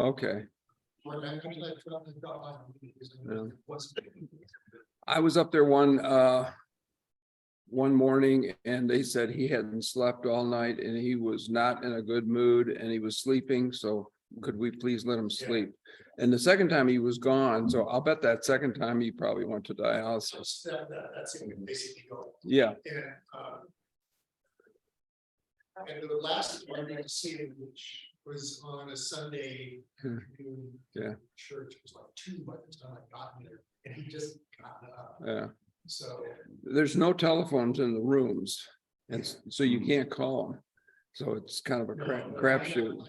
Okay. Yeah. I was up there one morning and they said he hadn't slept all night and he was not in a good mood and he was sleeping. So could we please let him sleep? And the second time he was gone. So I'll bet that second time he probably went to dialysis. That's basically go. Yeah. And the last one I see him, which was on a Sunday afternoon. Yeah. Church was like 2 by the time I got there, and he just got up. Yeah. So There's no telephones in the rooms. And so you can't call them. So it's kind of a crapshoot.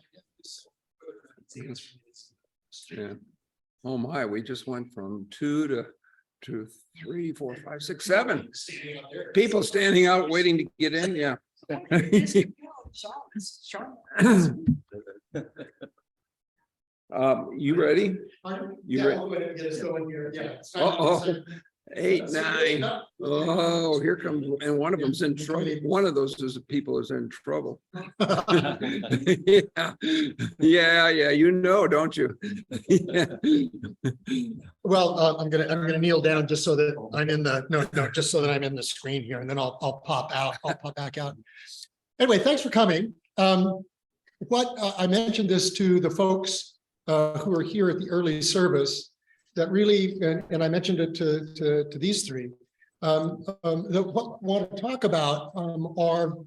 Yeah. Oh my, we just went from 2 to 3, 4, 5, 6, 7 people standing out waiting to get in. Yeah. You ready? You ready? Uh-oh. 8, 9. Oh, here comes, and one of them's in trouble. One of those people is in trouble. Yeah, you know, don't you? Well, I'm gonna kneel down just so that I'm in the just so that I'm in the screen here, and then I'll pop out. I'll pop back out. Anyway, thanks for coming. I mentioned this to the folks who are here at the early service, that really, and I mentioned it to these three, that what I want to talk about are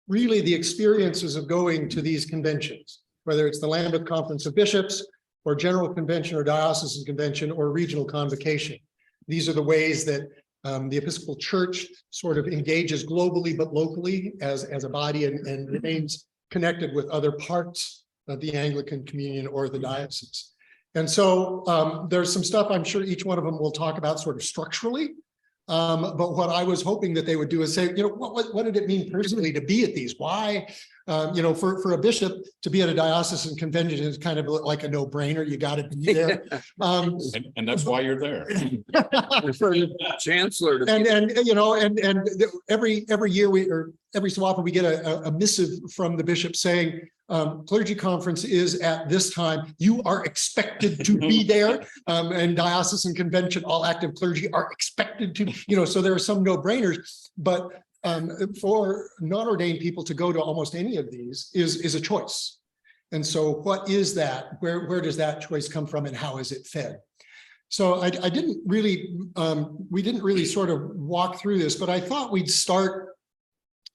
really the experiences of going to these conventions, whether it's the Lambeth Conference of Bishops or General Convention or Diocesan Convention or Regional Convocation. These are the ways that the Episcopal Church sort of engages globally but locally as a body and remains connected with other parts of the Anglican Communion or the diocese. And so there's some stuff I'm sure each one of them will talk about sort of structurally. But what I was hoping that they would do is say, what did it mean personally to be at these? Why? For a bishop to be at a diocesan convention is kind of like a no-brainer. You got to be there. And that's why you're there. For Chancellor. And every year every so often we get a missive from the bishop saying, clergy conference is at this time. You are expected to be there. And diocesan convention, all active clergy are expected to, so there are some no-brainers, but for non-ordained people to go to almost any of these is a choice. And so what is that? Where does that choice come from and how is it fed? So I didn't really, we didn't really sort of walk through this, but I thought we'd start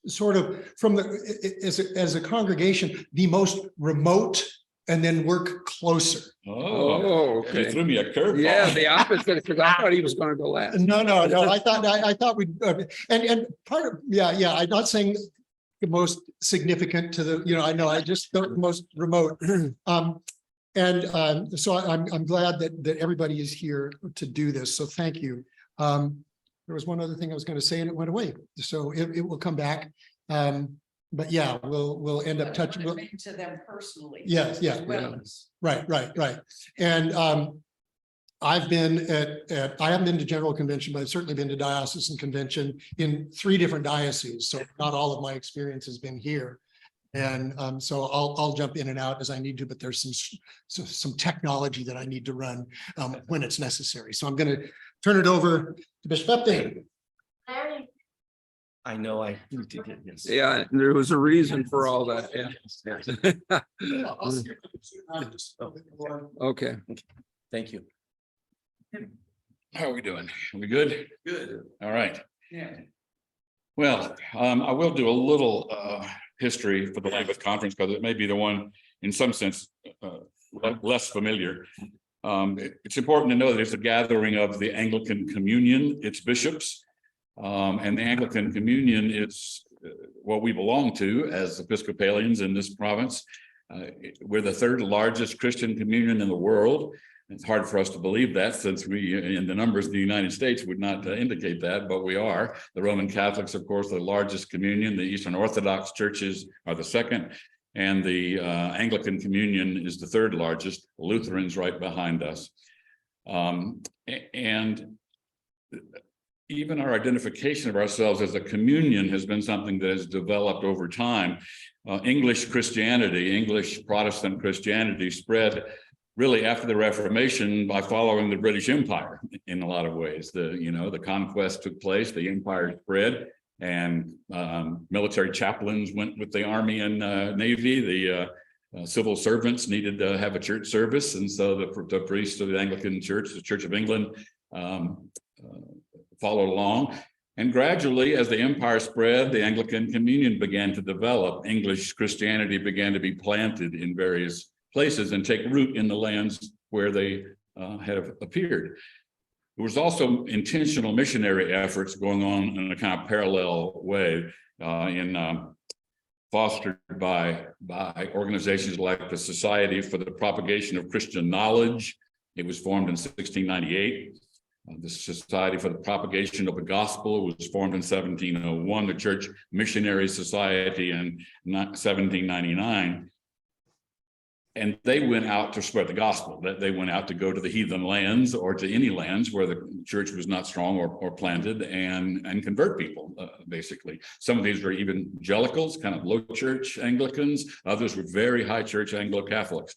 sort of from as a congregation, the most remote, and then work closer. Oh, okay. You threw me a curveball. Yeah, the opposite, because I thought he was going to go last. No. I thought we'd, and part of, yeah. I'm not saying the most significant to the, I know I just the most remote. So I'm glad that everybody is here to do this. So thank you. There was one other thing I was going to say and it went away. So it will come back. But yeah, we'll end up touching to them personally. Yes, yeah. Right. And I haven't been to General Convention, but I've certainly been to Diocesan Convention in 3 different dioceses. So not all of my experience has been here. And so I'll jump in and out as I need to, but there's some technology that I need to run when it's necessary. So I'm going to turn it over to Bishop Epting. I know I need to get this. Yeah, there was a reason for all that. Yeah. Okay. Thank you. How are we doing? Are we good? Good. All right. Yeah. Well, I will do a little history for the Lambeth Conference because it may be the one in some sense less familiar. It's important to know that it's a gathering of the Anglican Communion, its bishops, and the Anglican Communion is what we belong to as Episcopalians in this province. We're the 3rd largest Christian communion in the world. It's hard for us to believe that since we, in the numbers in the United States, would not indicate that, but we are. The Roman Catholics, of course, the largest communion. The Eastern Orthodox churches are the 2nd. And the Anglican Communion is the 3rd largest. Lutherans right behind us. And even our identification of ourselves as a communion has been something that has developed over time. English Christianity, English Protestant Christianity spread really after the Reformation by following the British Empire in a lot of ways. The conquest took place, the empire spread, and military chaplains went with the army and navy. The civil servants needed to have a church service, and so the priests of the Anglican Church, the Church of England, followed along. And gradually, as the empire spread, the Anglican Communion began to develop. English Christianity began to be planted in various places and take root in the lands where they have appeared. There was also intentional missionary efforts going on in a kind of parallel way, fostered by organizations like the Society for the Propagation of Christian Knowledge. It was formed in 1698. The Society for the Propagation of the Gospel was formed in 1701. The Church Missionary Society in 1799. And they went out to spread the gospel. That they went out to go to the heathen lands or to any lands where the church was not strong or planted and convert people, basically. Some of these were evangelicals, kind of low church Anglicans. Others were very high church Anglo-Catholics.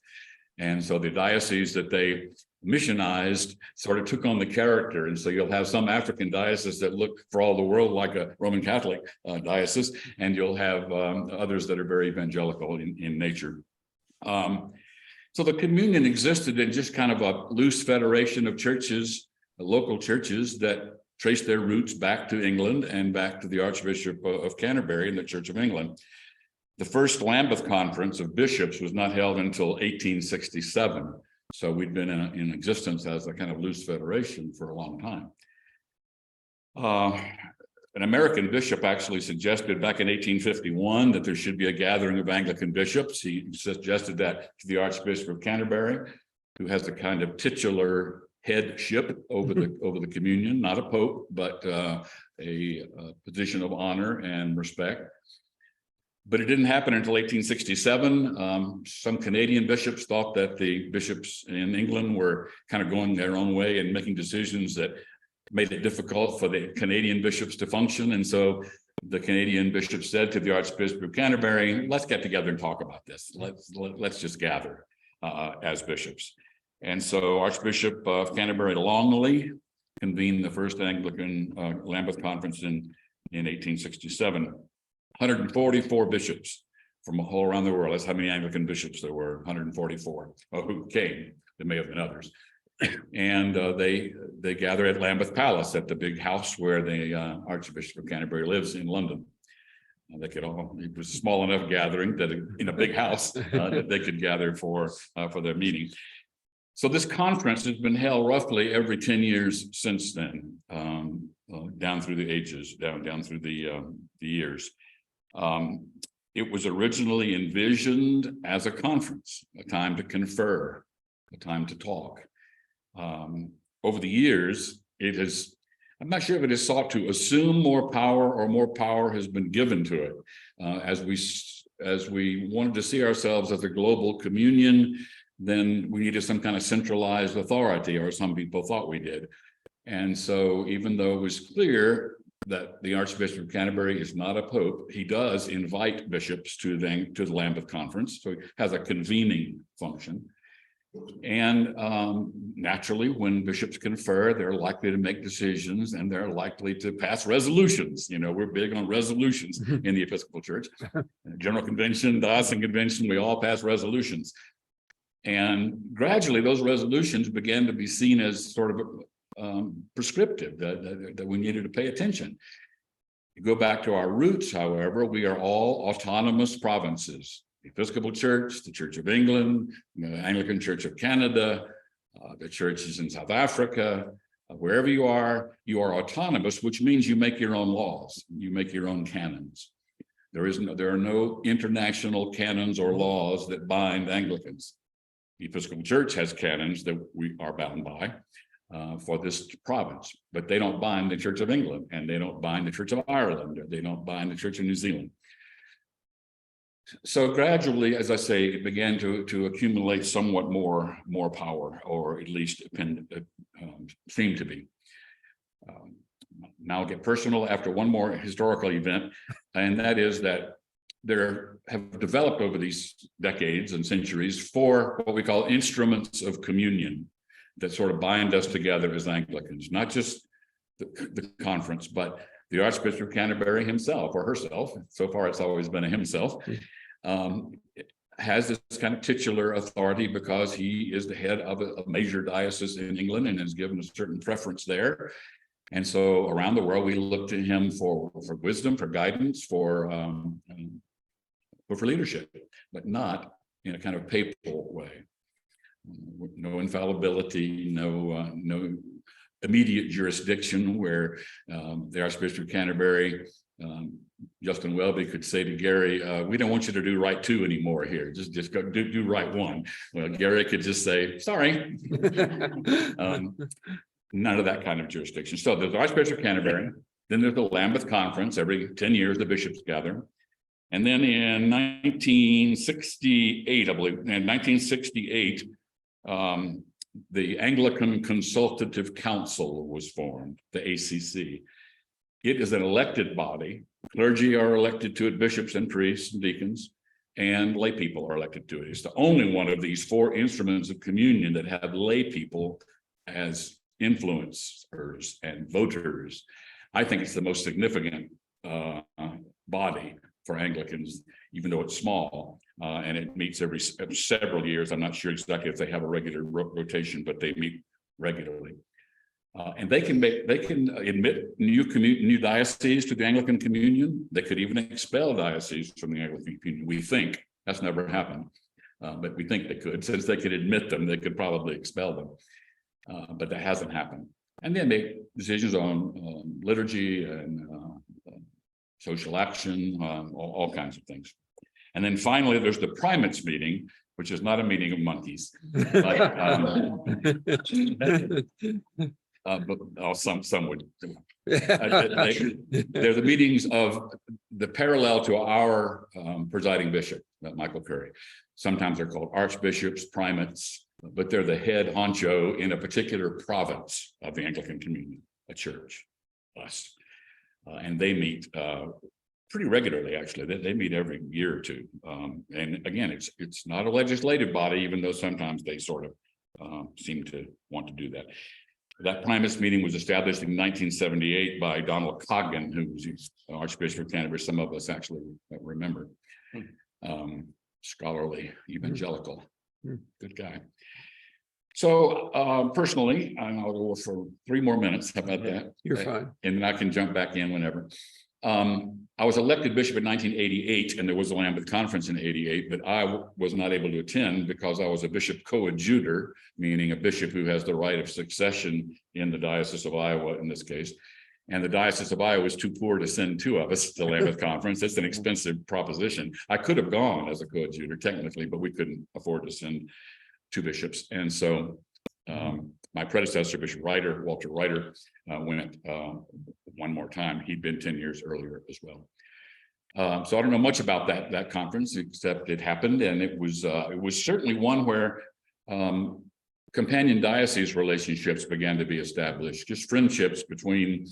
And so the diocese that they missionized sort of took on the character. And so you'll have some African dioceses that look for all the world like a Roman Catholic diocese, and you'll have others that are very evangelical in nature. So the communion existed in just kind of a loose federation of churches, local churches that traced their roots back to England and back to the Archbishop of Canterbury and the Church of England. The first Lambeth Conference of Bishops was not held until 1867. So we'd been in existence as a kind of loose federation for a long time. An American bishop actually suggested back in 1851 that there should be a gathering of Anglican bishops. He suggested that to the Archbishop of Canterbury, who has the kind of titular headship over the communion, not a pope, but a position of honor and respect. But it didn't happen until 1867. Some Canadian bishops thought that the bishops in England were kind of going their own way and making decisions that made it difficult for the Canadian bishops to function. And so the Canadian bishop said to the Archbishop of Canterbury, let's get together and talk about this. Let's just gather as bishops. And so Archbishop of Canterbury Longley convened the first Anglican Lambeth Conference in 1867. 144 bishops from all around the world. That's how many Anglican bishops there were, 144 who came. There may have been others. And they gather at Lambeth Palace, at the big house where the Archbishop of Canterbury lives in London. It was a small enough gathering that in a big house that they could gather for their meeting. So this conference has been held roughly every 10 years since then, down through the ages, down through the years. It was originally envisioned as a conference, a time to confer, a time to talk. Over the years, I'm not sure if it has sought to assume more power or more power has been given to it. As we wanted to see ourselves as a global communion, then we needed some kind of centralized authority, or some people thought we did. And so even though it was clear that the Archbishop of Canterbury is not a pope, he does invite bishops to the Lambeth Conference. So he has a convening function. And naturally, when bishops confer, they're likely to make decisions and they're likely to pass resolutions. You know, we're big on resolutions in the Episcopal Church. General Convention, Diocesan Convention, we all pass resolutions. And gradually, those resolutions began to be seen as sort of prescriptive, that we needed to pay attention. You go back to our roots, however, we are all autonomous provinces. The Episcopal Church, the Church of England, the Anglican Church of Canada, the churches in South Africa, wherever you are autonomous, which means you make your own laws, you make your own canons. There are no international canons or laws that bind Anglicans. The Episcopal Church has canons that we are bound by for this province, but they don't bind the Church of England, and they don't bind the Church of Ireland, or they don't bind the Church of New Zealand. So gradually, as I say, it began to accumulate somewhat more power, or at least seemed to be. Now I'll get personal after one more historical event, and that is that there have developed over these decades and centuries four what we call instruments of communion that sort of bind us together as Anglicans, not just the conference, but the Archbishop of Canterbury himself or herself. So far, it's always been a himself. Has this kind of titular authority because he is the head of a major diocese in England and is given a certain preference there. And so around the world, we look to him for wisdom, for guidance, for leadership, but not in a kind of papal way. No infallibility, no immediate jurisdiction where the Archbishop of Canterbury, Justin Welby could say to Gary, we don't want you to do right two anymore here. Just go do right one. Well, Gary could just say, sorry. None of that kind of jurisdiction. So there's the Archbishop of Canterbury, then there's the Lambeth Conference. Every 10 years, the bishops gather. And then in 1968, I believe, in 1968, the Anglican Consultative Council was formed, the ACC. It is an elected body. Clergy are elected to it, bishops and priests and deacons, and lay people are elected to it. It's the only one of these four instruments of communion that have lay people as influencers and voters. I think it's the most significant body for Anglicans, even though it's small, and it meets every several years. I'm not sure exactly if they have a regular rotation, but they meet regularly. And they can admit new dioceses to the Anglican Communion. They could even expel dioceses from the Anglican Communion. We think that's never happened, but we think they could. Since they could admit them, they could probably expel them, but that hasn't happened. And they make decisions on liturgy and social action, all kinds of things. And then finally, there's the primates meeting, which is not a meeting of monkeys. But, some would. They're the meetings of the parallel to our presiding bishop, Michael Curry. Sometimes they're called archbishops, primates, but they're the head honcho in a particular province of the Anglican Communion, a church, us. And they meet pretty regularly, actually. They meet every year or two. And again, it's not a legislative body, even though sometimes they sort of seem to want to do that. That primates meeting was established in 1978 by Donald Coggan, who was Archbishop of Canterbury. Some of us actually remember. Scholarly, evangelical, good guy. So personally, I'll go for 3 more minutes. How about that? You're fine. And then I can jump back in whenever. I was elected bishop in 1988, and there was a Lambeth Conference in 88, but I was not able to attend because I was a bishop coadjutor, meaning a bishop who has the right of succession in the Diocese of Iowa in this case. And the Diocese of Iowa was too poor to send 2 of us to the Lambeth Conference. It's an expensive proposition. I could have gone as a coadjutor technically, but we couldn't afford to send 2 bishops. And so my predecessor, Bishop Walter Ryder, went 1 more time. He'd been 10 years earlier as well. So I don't know much about that conference, except it happened, and it was certainly one where companion diocese relationships began to be established. Just friendships between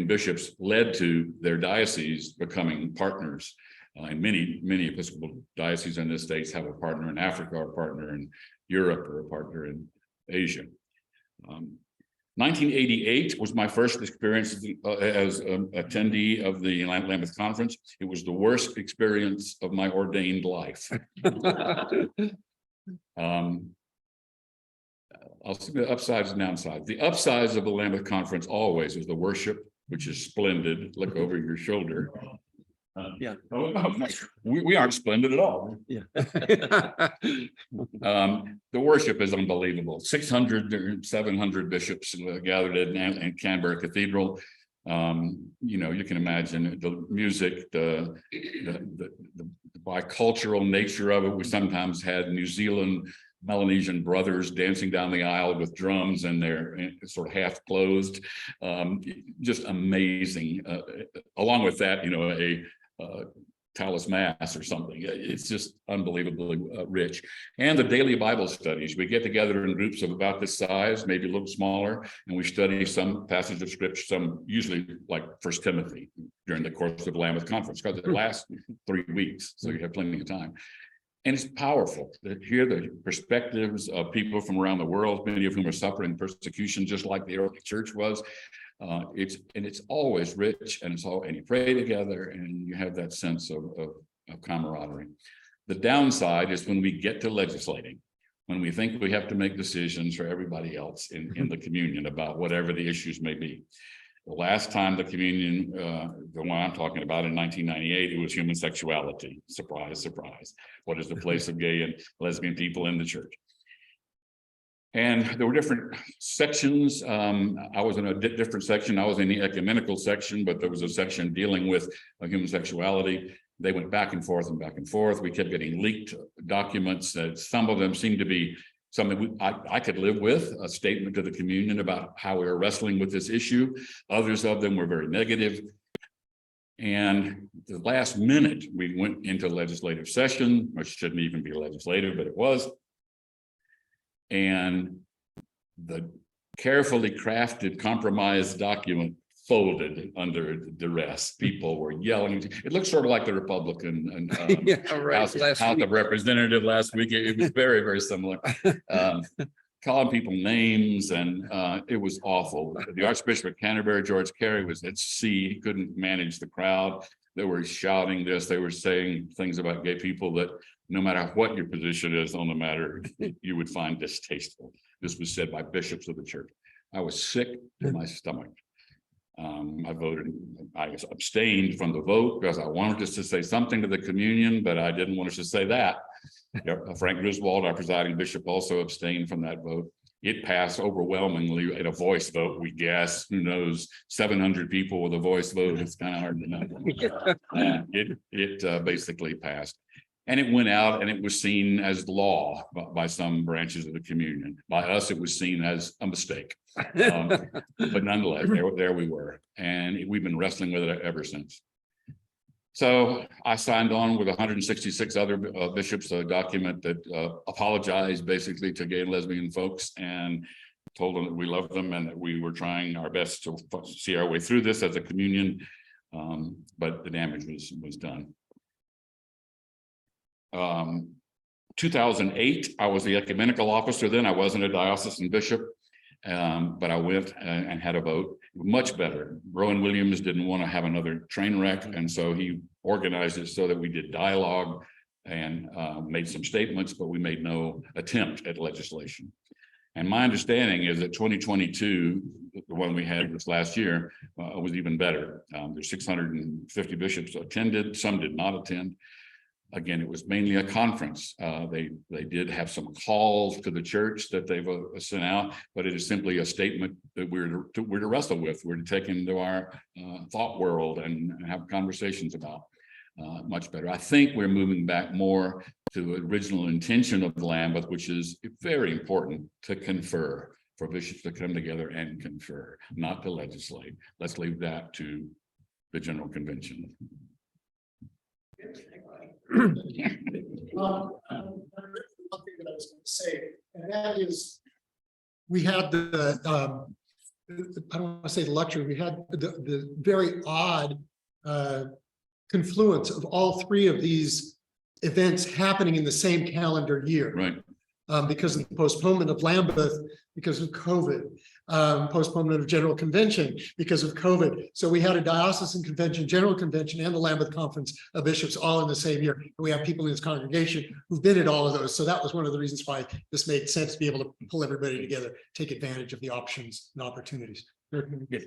bishops led to their dioceses becoming partners. And many Episcopal dioceses in the States have a partner in Africa, or a partner in Europe, or a partner in Asia. 1988 was my first experience as an attendee of the Lambeth Conference. It was the worst experience of my ordained life. I'll see the upsides and downsides. The upsides of the Lambeth Conference always is the worship, which is splendid. Look over your shoulder. Yeah. We aren't splendid at all. Yeah. The worship is unbelievable. 600 or 700 bishops gathered in Canterbury Cathedral. You can imagine the music, the bicultural nature of it. We sometimes had New Zealand Melanesian brothers dancing down the aisle with drums, and they're sort of half clothed. Just amazing. Along with that, a Tallis Mass or something. It's just unbelievably rich. And the daily Bible studies. We get together in groups of about this size, maybe a little smaller, and we study some passage of scripture, some usually like 1 Timothy. during the course of the Lambeth Conference, because it lasts 3 weeks, so you have plenty of time. And it's powerful to hear the perspectives of people from around the world, many of whom are suffering persecution, just like the early church was. It's always rich, and and you pray together, and you have that sense of camaraderie. The downside is when we get to legislating, when we think we have to make decisions for everybody else in the communion about whatever the issues may be. The last time the communion, the one I'm talking about in 1998, it was human sexuality. Surprise, surprise. What is the place of gay and lesbian people in the church? And there were different sections. I was in a different section. I was in the ecumenical section, but there was a section dealing with human sexuality. They went back and forth and back and forth. We kept getting leaked documents that some of them seemed to be something I could live with, a statement to the communion about how we were wrestling with this issue. Others of them were very negative. And the last minute, we went into legislative session, which shouldn't even be legislative, but it was. And the carefully crafted compromise document folded under duress. People were yelling. It looked sort of like the Republican House of Representative last week. It was very, very similar. Calling people names, and it was awful. The Archbishop of Canterbury, George Carey, was at sea. He couldn't manage the crowd. They were shouting this. They were saying things about gay people that no matter what your position is on the matter, you would find distasteful. This was said by bishops of the church. I was sick to my stomach. I abstained from the vote because I wanted us to say something to the communion, but I didn't want us to say that. Frank Griswold, our presiding bishop, also abstained from that vote. It passed overwhelmingly in a voice vote, we guess. Who knows? 700 people with a voice vote. It's kind of hard to know. It basically passed. And it went out, and it was seen as law by some branches of the communion. By us, it was seen as a mistake. But nonetheless, there we were. And we've been wrestling with it ever since. So I signed on with 166 other bishops, a document that apologized basically to gay and lesbian folks and told them that we loved them and that we were trying our best to see our way through this as a communion. But the damage was done. 2008, I was the ecumenical officer then. I wasn't a diocesan bishop, but I went and had a vote. Much better. Rowan Williams didn't want to have another train wreck, and so he organized it so that we did dialogue and made some statements, but we made no attempt at legislation. And my understanding is that 2022, the one we had this last year, was even better. There's 650 bishops attended. Some did not attend. Again, it was mainly a conference. They did have some calls to the church that they've sent out, but it is simply a statement that we're to wrestle with. We're to take into our thought world and have conversations about. Much better. I think we're moving back more to the original intention of the Lambeth, which is very important to confer, for bishops to come together and confer, not to legislate. Let's leave that to the General Convention. One thing that I was going to say, and that is, we had the I don't want to say the luxury, we had the very odd confluence of all three of these events happening in the same calendar year. Right. Because of the postponement of Lambeth, because of COVID, postponement of General Convention because of COVID. So we had a diocesan convention, General Convention, and the Lambeth Conference of Bishops all in the same year. And we have people in this congregation who've been at all of those. So that was one of the reasons why this made sense to be able to pull everybody together, take advantage of the options and opportunities. Good.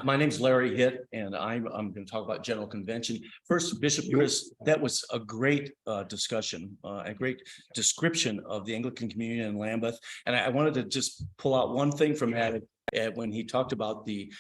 My name's Larry Hitt, and I'm going to talk about General Convention. First, Bishop Chris, that was a great discussion, a great description of the Anglican Communion in Lambeth. And I wanted to just pull out one thing from that when he talked about the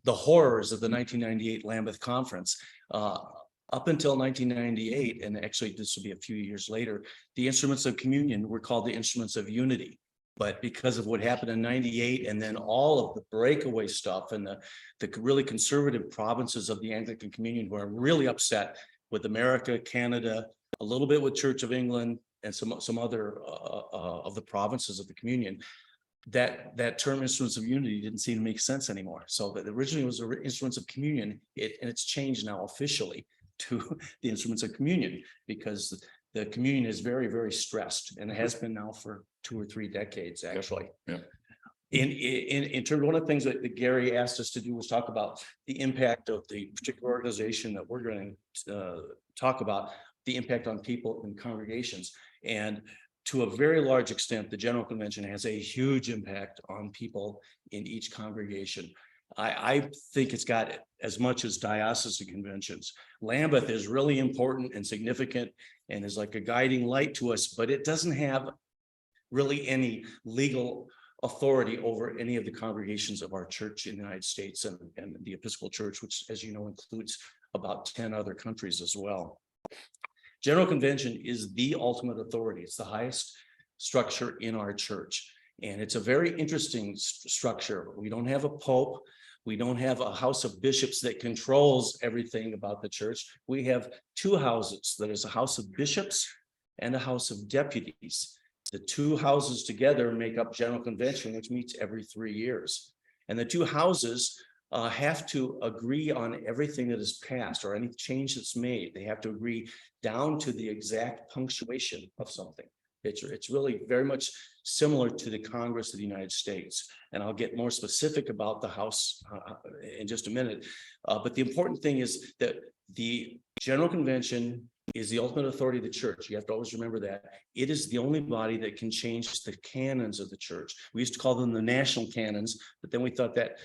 horrors of the 1998 Lambeth Conference. Up until 1998, and actually this will be a few years later, the instruments of communion were called the instruments of unity. But because of what happened in 98 and then all of the breakaway stuff and the really conservative provinces of the Anglican Communion who are really upset with America, Canada, a little bit with Church of England and some other of the provinces of the Communion, that term instruments of unity didn't seem to make sense anymore. So that originally was instruments of communion, and it's changed now officially to the instruments of communion, because the communion is very, very stressed, and it has been now for 2 or 3 decades, actually. Yeah. In terms of one of the things that Gary asked us to do was talk about the impact of the particular organization that we're going to talk about, the impact on people and congregations. And to a very large extent, the General Convention has a huge impact on people in each congregation. I think it's got as much as diocesan conventions. Lambeth is really important and significant and is like a guiding light to us, but it doesn't have really any legal authority over any of the congregations of our church in the United States and the Episcopal Church, which, as you know, includes about 10 other countries as well. General Convention is the ultimate authority. It's the highest structure in our church. And it's a very interesting structure. We don't have a pope. We don't have a house of bishops that controls everything about the church. We have 2 houses. There is a house of bishops and a house of deputies. The 2 houses together make up General Convention, which meets every 3 years. And the 2 houses have to agree on everything that is passed or any change that's made. They have to agree down to the exact punctuation of something. It's really very much similar to the Congress of the United States. And I'll get more specific about the House in just a minute. But the important thing is that the General Convention is the ultimate authority of the church. You have to always remember that. It is the only body that can change the canons of the church. We used to call them the national canons, but then we thought that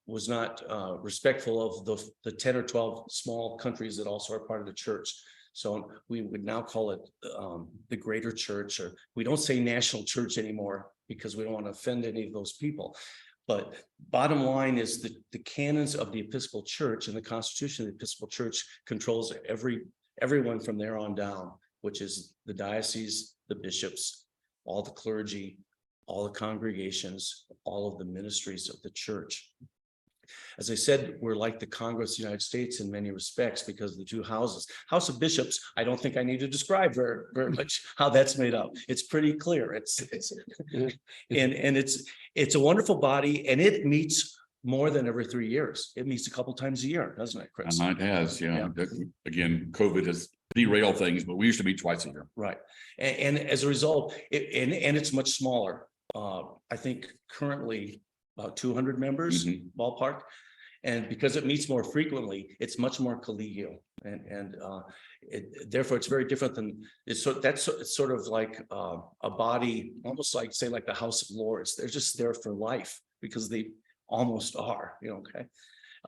was not respectful of the 10 or 12 small countries that also are part of the church. So we would now call it the greater church, or we don't say national church anymore because we don't want to offend any of those people. But bottom line is that the canons of the Episcopal Church and the Constitution of the Episcopal Church controls everyone from there on down, which is the diocese, the bishops, all the clergy, all the congregations, all of the ministries of the church. As I said, we're like the Congress of the United States in many respects because of the 2 houses. House of Bishops, I don't think I need to describe very much how that's made up. It's pretty clear. It's a wonderful body, and it meets more than every 3 years. It meets a couple times a year, doesn't it, Chris? It has, yeah. Again, COVID has derailed things, but we used to meet twice a year. Right. And as a result, it's much smaller. I think currently about 200 members, ballpark. And because it meets more frequently, it's much more collegial. And therefore, it's very different than, it's sort of like a body, almost like, say, like the House of Lords. They're just there for life because they almost are, okay?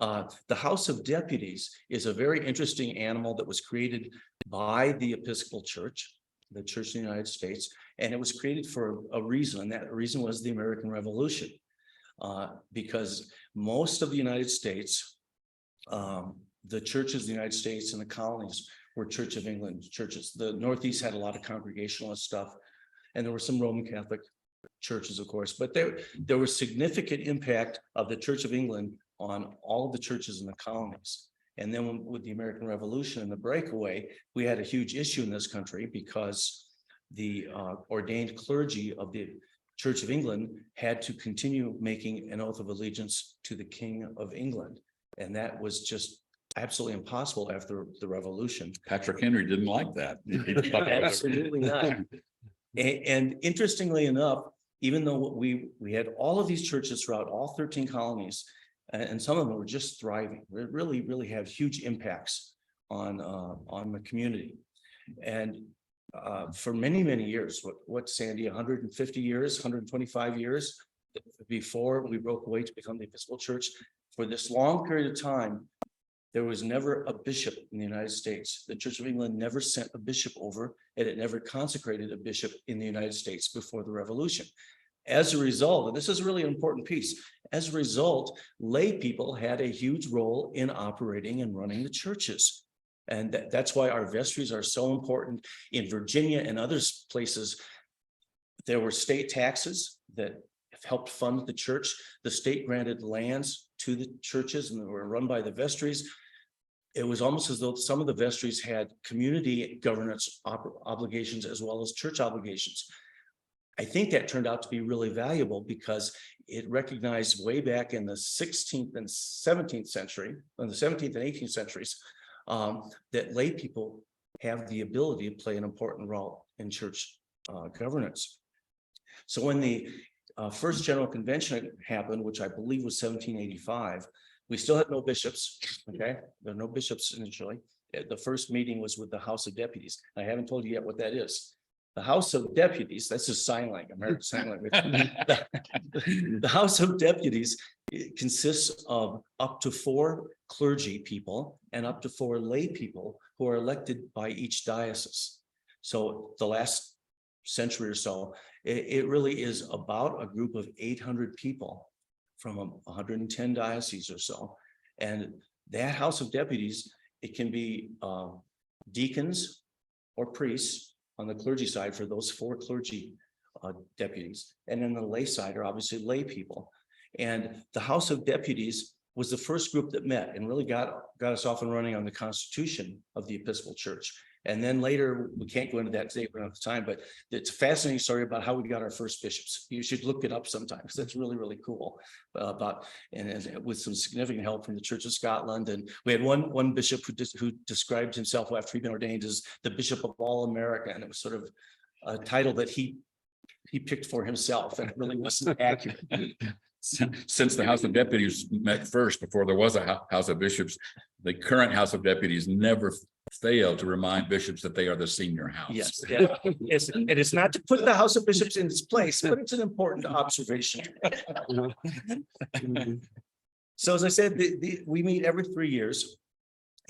The House of Deputies is a very interesting animal that was created by the Episcopal Church, the Church in the United States, and it was created for a reason, and that reason was the American Revolution. Because most of the United States, the churches of the United States and the colonies were Church of England churches. The Northeast had a lot of Congregationalist stuff, and there were some Roman Catholic churches, of course, but there was significant impact of the Church of England on all of the churches in the colonies. And then with the American Revolution and the breakaway, we had a huge issue in this country because the ordained clergy of the Church of England had to continue making an oath of allegiance to the King of England. And that was just absolutely impossible after the revolution. Patrick Henry didn't like that. Absolutely not. And interestingly enough, even though we had all of these churches throughout all 13 colonies, and some of them were just thriving, they really have huge impacts on the community. And for many years, what Sandy, 150 years, 125 years before we broke away to become the Episcopal Church, for this long period of time, there was never a bishop in the United States. The Church of England never sent a bishop over, and it never consecrated a bishop in the United States before the Revolution. As a result, and this is really an important piece, as a result, lay people had a huge role in operating and running the churches. And that's why our vestries are so important. In Virginia and other places, there were state taxes that helped fund the church. The state granted lands to the churches, and they were run by the vestries. It was almost as though some of the vestries had community governance obligations as well as church obligations. I think that turned out to be really valuable because it recognized way back in the 16th and 17th century, in the 17th and 18th centuries, that lay people have the ability to play an important role in church governance. So when the first General Convention happened, which I believe was 1785, we still had no bishops, okay? There are no bishops initially. The first meeting was with the House of Deputies. I haven't told you yet what that is. The House of Deputies, that's just sign language, American Sign Language. The House of Deputies consists of up to 4 clergy people and up to 4 lay people who are elected by each diocese. So the last century or so, it really is about a group of 800 people from 110 dioceses or so. And that House of Deputies, it can be deacons or priests on the clergy side for those 4 clergy deputies. And then the lay side are obviously lay people. And the House of Deputies was the first group that met and really got us off and running on the Constitution of the Episcopal Church. And then later, we can't go into that today, we don't have time, but it's a fascinating story about how we got our first bishops. You should look it up sometime because that's really, really cool. And with some significant help from the Church of Scotland. And we had one bishop who described himself after he'd been ordained as the Bishop of all America. And it was sort of a title that he picked for himself, and it really wasn't accurate. Since the House of Deputies met first before there was a House of Bishops, the current House of Deputies never fail to remind bishops that they are the senior house. Yes, yeah. It is not to put the House of Bishops in its place, but it's an important observation. So as I said, we meet every 3 years,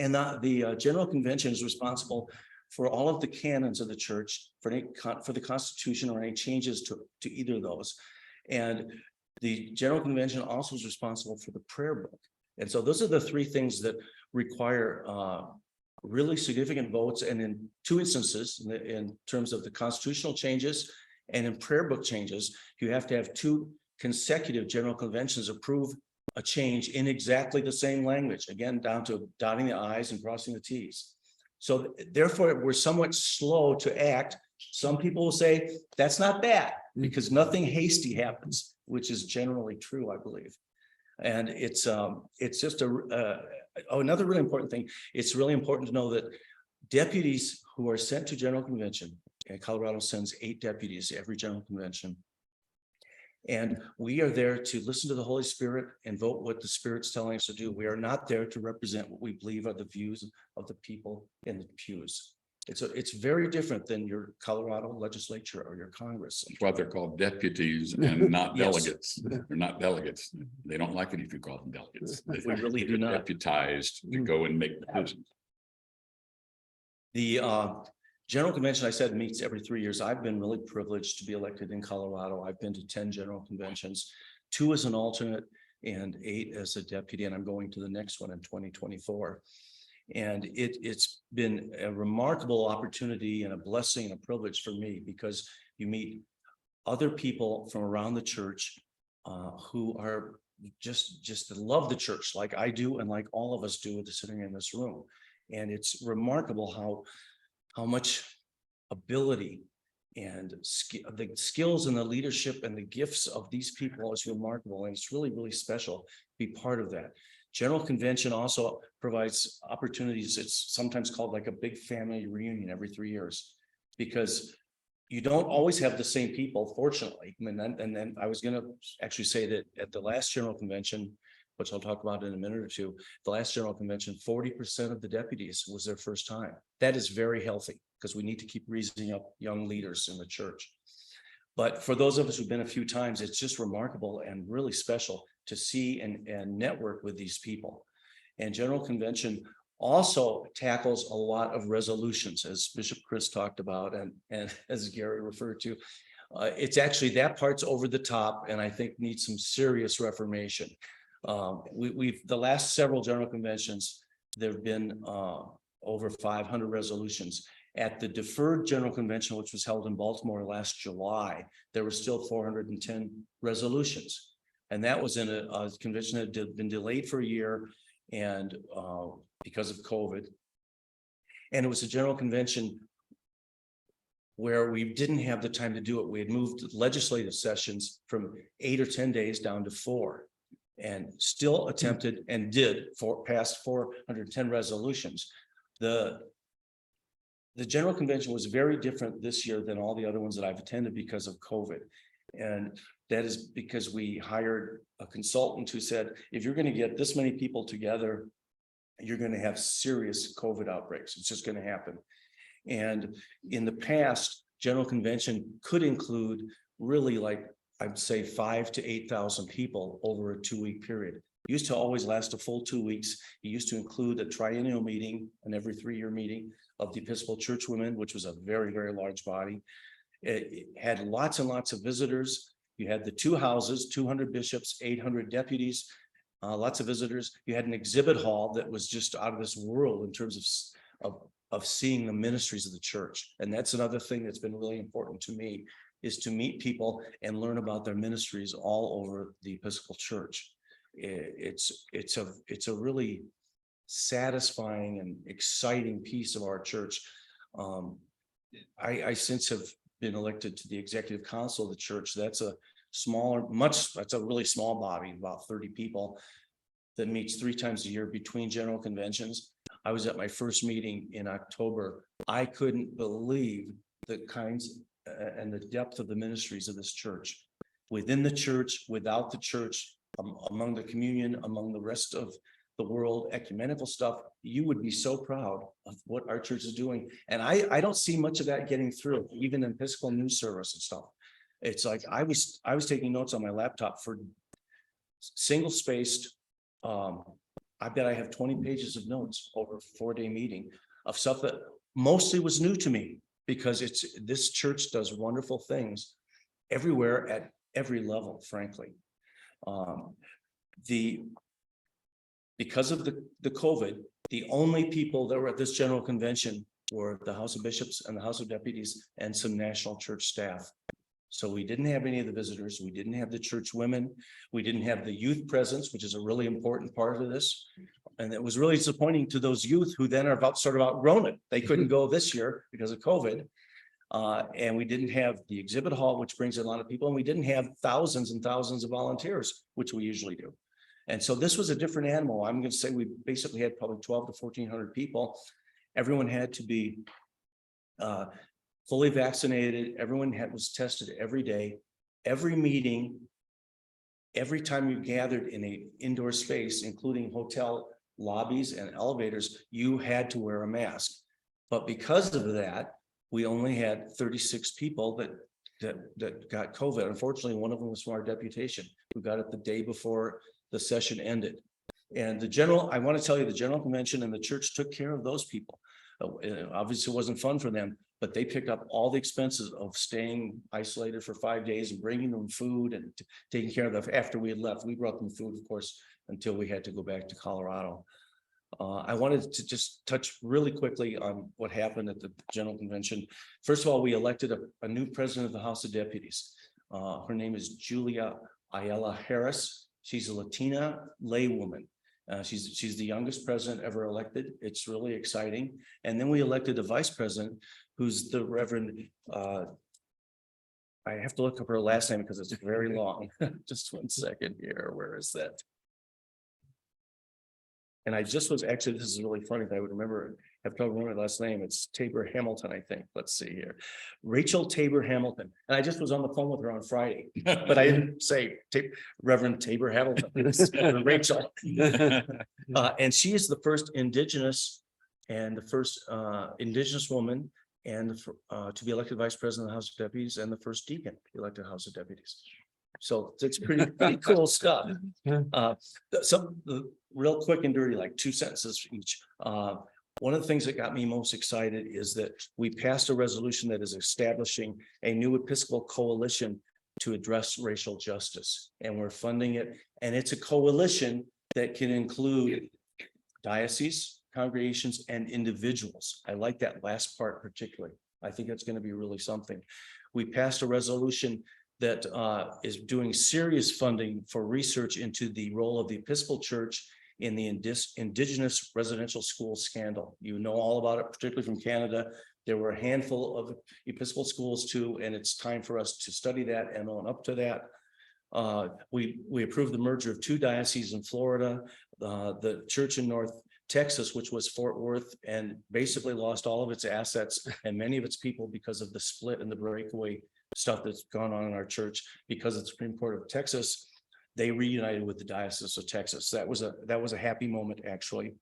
and the General Convention is responsible for all of the canons of the church, for the Constitution or any changes to either of those. And the General Convention also is responsible for the prayer book. And so those are the 3 things that require really significant votes. And in 2 instances, in terms of the constitutional changes and in prayer book changes, you have to have 2 consecutive General Conventions approve a change in exactly the same language, again, down to dotting the I's and crossing the T's. So therefore, we're somewhat slow to act. Some people will say that's not bad because nothing hasty happens, which is generally true, I believe. And it's just another really important thing. It's really important to know that deputies who are sent to General Convention, and Colorado sends 8 deputies every General Convention. And we are there to listen to the Holy Spirit and vote what the Spirit's telling us to do. We are not there to represent what we believe are the views of the people in the pews. It's very different than your Colorado legislature or your Congress. That's why they're called deputies and not Yes. delegates. They're not delegates. They don't like it if you call them delegates. We really do not. Deputized to go and make decisions. The General Convention, I said, meets every 3 years. I've been really privileged to be elected in Colorado. I've been to 10 General Conventions, 2 as an alternate and 8 as a deputy, and I'm going to the next one in 2024. And it's been a remarkable opportunity and a blessing and a privilege for me because you meet other people from around the church who are just love the church like I do and like all of us do sitting in this room. And it's remarkable how much ability and the skills and the leadership and the gifts of these people is remarkable. And it's really, really special to be part of that. General Convention also provides opportunities. It's sometimes called like a big family reunion every 3 years because you don't always have the same people, fortunately. And then I was going to actually say that at the last General Convention, which I'll talk about in a minute or two, the last General Convention, 40% of the deputies was their first time. That is very healthy because we need to keep raising up young leaders in the church. But for those of us who've been a few times, it's just remarkable and really special to see and network with these people. And General Convention also tackles a lot of resolutions, as Bishop Chris talked about, and as Gary referred to. It's actually, that part's over the top and I think needs some serious reformation. The last several General Conventions, there have been over 500 resolutions. At the deferred General Convention, which was held in Baltimore last July, there were still 410 resolutions. And that was in a convention that had been delayed for a year and because of COVID. And it was a General Convention where we didn't have the time to do it. We had moved legislative sessions from 8 or 10 days down to 4, and still attempted and did passed 410 resolutions. The General Convention was very different this year than all the other ones that I've attended because of COVID. And that is because we hired a consultant who said, if you're going to get this many people together, you're going to have serious COVID outbreaks. It's just going to happen. And in the past, General Convention could include really, like, I'd say 5,000 to 8,000 people over a 2-week period. It used to always last a full 2 weeks. It used to include a triennial meeting, an every 3-year meeting of the Episcopal Churchwomen, which was a very, very large body. It had lots and lots of visitors. You had the 2 houses, 200 bishops, 800 deputies, lots of visitors. You had an exhibit hall that was just out of this world in terms of seeing the ministries of the church. And that's another thing that's been really important to me, is to meet people and learn about their ministries all over the Episcopal Church. It's a really satisfying and exciting piece of our church. I since have been elected to the executive council of the church. That's a really small body, about 30 people, that meets 3 times a year between general conventions. I was at my first meeting in October. I couldn't believe the kinds and the depth of the ministries of this church, within the church, without the church, among the communion, among the rest of the world, ecumenical stuff. You would be so proud of what our church is doing. And I don't see much of that getting through, even in Episcopal news service and stuff. It's like I was taking notes on my laptop for single spaced. I bet I have 20 pages of notes over a 4-day meeting of stuff that mostly was new to me, because this church does wonderful things everywhere at every level, frankly. Because of the COVID, the only people that were at this general convention were the House of Bishops and the House of Deputies and some national church staff. So we didn't have any of the visitors. We didn't have the church women. We didn't have the youth presence, which is a really important part of this. And it was really disappointing to those youth who then are sort of outgrown it. They couldn't go this year because of COVID. And we didn't have the exhibit hall, which brings in a lot of people. And we didn't have thousands and thousands of volunteers, which we usually do. And so this was a different animal. I'm going to say we basically had probably 1,200 to 1,400 people. Everyone had to be fully vaccinated. Everyone was tested every day, every meeting, every time you gathered in an indoor space, including hotel lobbies and elevators, you had to wear a mask. But because of that, we only had 36 people that got COVID. Unfortunately, one of them was from our deputation, who got it the day before the session ended. And I want to tell you, the General Convention and the church took care of those people. Obviously, it wasn't fun for them, but they picked up all the expenses of staying isolated for 5 days and bringing them food and taking care of them after we had left. We brought them food, of course, until we had to go back to Colorado. I wanted to just touch really quickly on what happened at the General Convention. First of all, we elected a new president of the House of Deputies. Her name is Julia Ayala Harris. She's a Latina laywoman. She's the youngest president ever elected. It's really exciting. And then we elected a vice president who's the Reverend, I have to look up her last name because it's very long. Just 1 second here. Where is that? And I just was actually, this is really funny. If I would have trouble remembering her last name. It's Tabor Hamilton, I think. Let's see here. Rachel Tabor Hamilton. And I just was on the phone with her on Friday, but I didn't say Reverend Tabor Hamilton. Rachel. And she is the first Indigenous woman and to be elected vice president of the House of Deputies, and the first deacon to be elected House of Deputies. So it's pretty cool stuff. Some real quick and dirty, like 2 sentences each. One of the things that got me most excited is that we passed a resolution that is establishing a new Episcopal coalition to address racial justice, and we're funding it. And it's a coalition that can include dioceses, congregations, and individuals. I like that last part particularly. I think it's going to be really something. We passed a resolution that is doing serious funding for research into the role of the Episcopal Church in the Indigenous residential school scandal. You know all about it, particularly from Canada. There were a handful of Episcopal schools too, and it's time for us to study that and own up to that. We approved the merger of 2 dioceses in Florida, the church in North Texas, which was Fort Worth, and basically lost all of its assets and many of its people because of the split and the breakaway stuff that's gone on in our church. Because of the Supreme Court of Texas, they reunited with the Diocese of Texas. That was a happy moment, actually.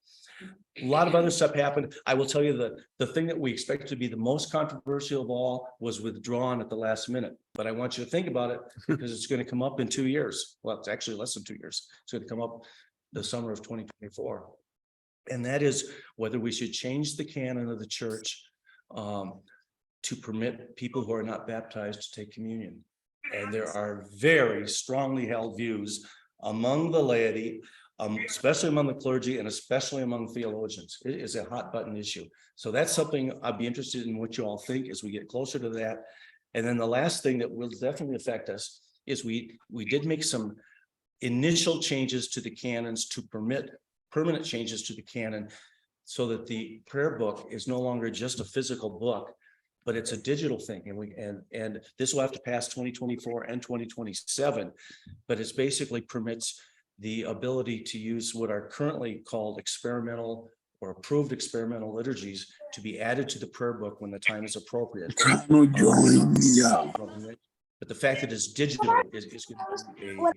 A lot of other stuff happened. I will tell you that the thing that we expected to be the most controversial of all was withdrawn at the last minute. But I want you to think about it because it's going to come up in 2 years. Well, it's actually less than 2 years. It's going to come up the summer of 2024. And that is whether we should change the canon of the church to permit people who are not baptized to take communion. And there are very strongly held views among the laity, especially among the clergy and especially among theologians. It is a hot button issue. So that's something I'd be interested in what you all think as we get closer to that. And then the last thing that will definitely affect us is we did make some initial changes to the canons to permit permanent changes to the canon so that the prayer book is no longer just a physical book, but it's a digital thing. And this will have to pass 2024 and 2027, but it's basically permits the ability to use what are currently called experimental or approved experimental liturgies to be added to the prayer book when the time is appropriate. But the fact that it's digital is going to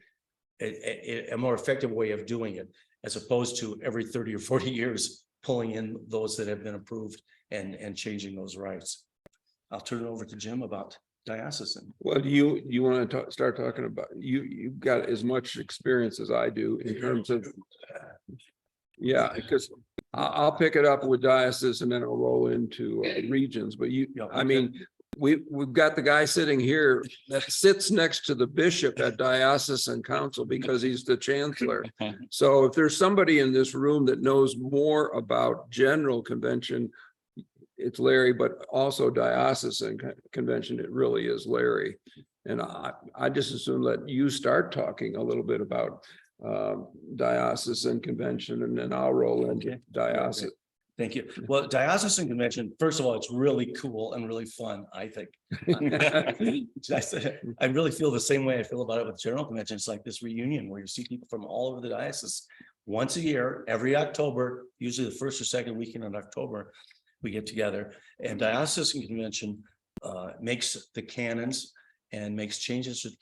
be a more effective way of doing it, as opposed to every 30 or 40 years pulling in those that have been approved and changing those rights. I'll turn it over to Jim about diocesan. Well, do you want to start talking about, you've got as much experience as I do in terms of, yeah, because I'll pick it up with diocese and then I'll roll into regions, but I mean, we've got the guy sitting here that sits next to the bishop at diocesan council because he's the chancellor. So if there's somebody in this room that knows more about general convention, it's Larry, but also diocesan convention, it really is Larry. And I just assume that you start talking a little bit about diocesan convention, and then I'll roll into diocesan. Thank you. Well, diocesan convention, first of all, it's really cool and really fun, I think. I really feel the same way I feel about it with general convention. It's like this reunion where you see people from all over the diocese once a year, every October, usually the first or second weekend in October, we get together. And diocesan convention makes the canons and makes changes to the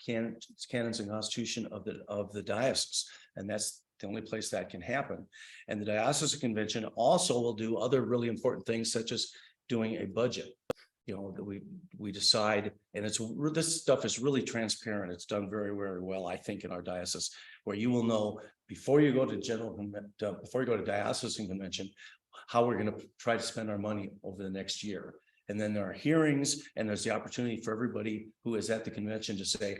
canons and constitution of the diocese. And that's the only place that can happen. And the diocesan convention also will do other really important things, such as doing a budget. You know, that we decide, and this stuff is really transparent. It's done very, very well, I think, in our diocese, where you will know before you go to diocesan convention, how we're going to try to spend our money over the next year. And then there are hearings, and there's the opportunity for everybody who is at the convention to say,